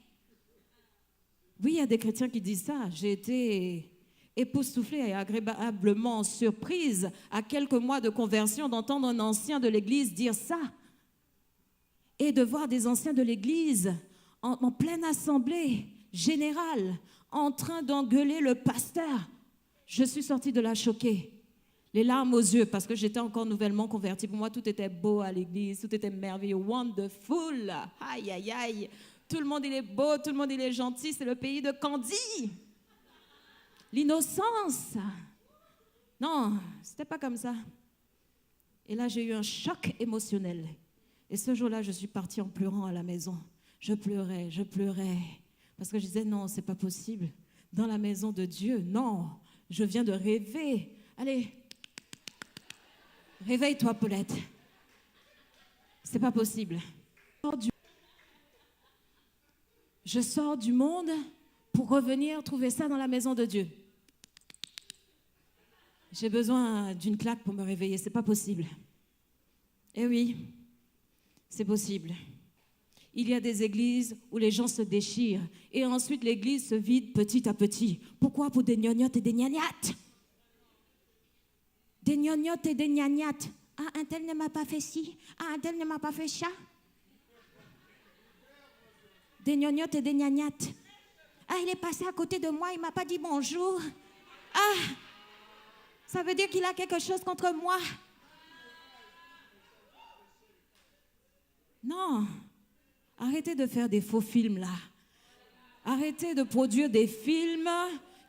Speaker 4: Oui, il y a des chrétiens qui disent ça. J'ai été époustouflée et agréablement surprise à quelques mois de conversion d'entendre un ancien de l'Église dire ça et de voir des anciens de l'Église en pleine assemblée générale en train d'engueuler le pasteur. Je suis sortie de là choquée, les larmes aux yeux parce que j'étais encore nouvellement convertie. Pour moi, tout était beau à l'Église, tout était merveilleux, wonderful. Aïe, aïe, aïe. Tout le monde, il est beau, tout le monde, il est gentil. C'est le pays de Candy. L'innocence. Non, c'était pas comme ça. Et là, j'ai eu un choc émotionnel. Et ce jour-là, je suis partie en pleurant à la maison. Je pleurais. Parce que je disais, non, c'est pas possible. Dans la maison de Dieu, non. Je viens de rêver. Allez, réveille-toi, Paulette. C'est pas possible. Je sors du monde pour revenir trouver ça dans la maison de Dieu. J'ai besoin d'une claque pour me réveiller, c'est pas possible. Eh oui, c'est possible. Il y a des églises où les gens se déchirent et ensuite l'église se vide petit à petit. Pourquoi? Pour des gnognottes et des gnagnates. Des gnognottes et des gnagnates. Ah, un tel ne m'a pas fait ci. Ah, un tel ne m'a pas fait ça. Des gnognottes et des gnagnates. Ah, il est passé à côté de moi, il m'a pas dit bonjour. Ah, ça veut dire qu'il a quelque chose contre moi. Non, arrêtez de faire des faux films là. Arrêtez de produire des films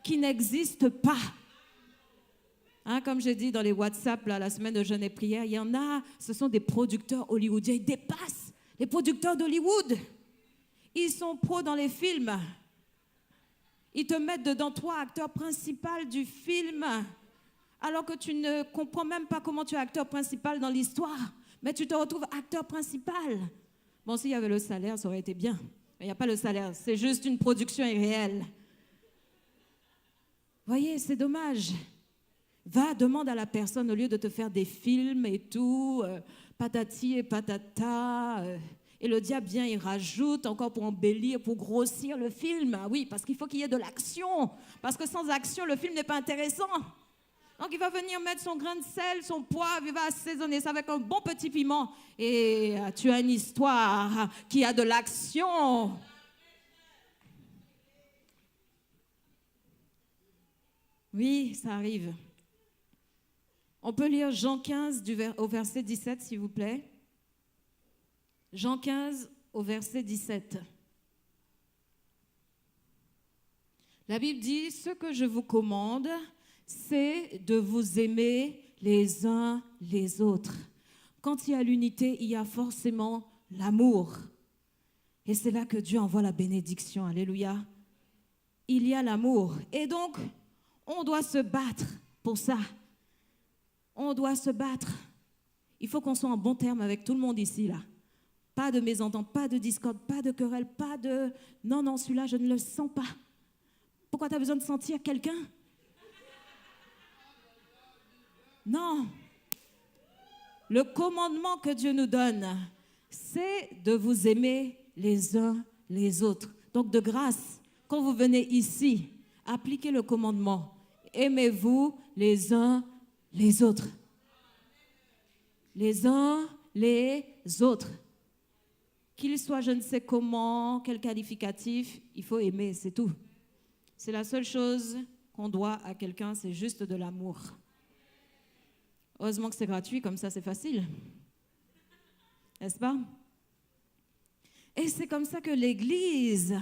Speaker 4: qui n'existent pas. Hein, comme j'ai dit dans les WhatsApp là, la semaine de jeûne et prière, il y en a, ce sont des producteurs hollywoodiens, ils dépassent les producteurs d'Hollywood. Ils sont pros dans les films. Ils te mettent dedans toi, acteur principal du film, alors que tu ne comprends même pas comment tu es acteur principal dans l'histoire. Mais tu te retrouves acteur principal. Bon, s'il y avait le salaire, ça aurait été bien. Mais il n'y a pas le salaire, c'est juste une production irréelle. Voyez, c'est dommage. Va, demande à la personne, au lieu de te faire des films et tout, patati et patata... Et le diable vient, il rajoute encore pour embellir, pour grossir le film. Ah oui, parce qu'il faut qu'il y ait de l'action. Parce que sans action, le film n'est pas intéressant. Donc il va venir mettre son grain de sel, son poivre, il va assaisonner ça avec un bon petit piment. Et tu as une histoire qui a de l'action. Oui, ça arrive. On peut lire Jean 15 au verset 17, s'il vous plaît. Jean 15 au verset 17. La Bible dit, ce que je vous commande, c'est de vous aimer les uns les autres. Quand il y a l'unité, il y a forcément l'amour. Et c'est là que Dieu envoie la bénédiction. Alléluia. Il y a l'amour. Et donc, on doit se battre pour ça. On doit se battre. Il faut qu'on soit en bon terme avec tout le monde ici, là. Pas de mésentente, pas de discorde, pas de querelle, pas de... Non, celui-là, je ne le sens pas. Pourquoi tu as besoin de sentir quelqu'un? Non. Le commandement que Dieu nous donne, c'est de vous aimer les uns les autres. Donc, de grâce, quand vous venez ici, appliquez le commandement. Aimez-vous les uns les autres. Les uns les autres. Qu'il soit je ne sais comment, quel qualificatif, il faut aimer, c'est tout. C'est la seule chose qu'on doit à quelqu'un, c'est juste de l'amour. Heureusement que c'est gratuit, comme ça c'est facile. N'est-ce pas? Et c'est comme ça que l'Église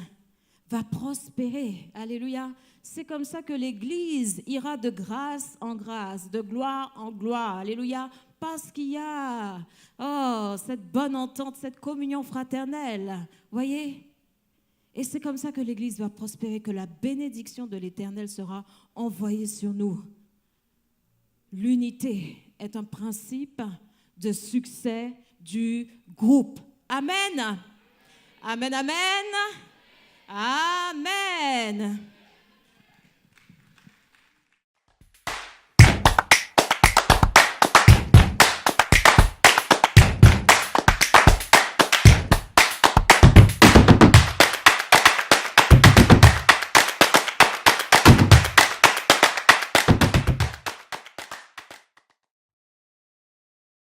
Speaker 4: va prospérer. Alléluia. C'est comme ça que l'Église ira de grâce en grâce, de gloire en gloire. Alléluia. Parce qu'il y a cette bonne entente, cette communion fraternelle. Voyez? Et c'est comme ça que l'Église va prospérer, que la bénédiction de l'Éternel sera envoyée sur nous. L'unité est un principe de succès du groupe. Amen. Amen, amen. Amen.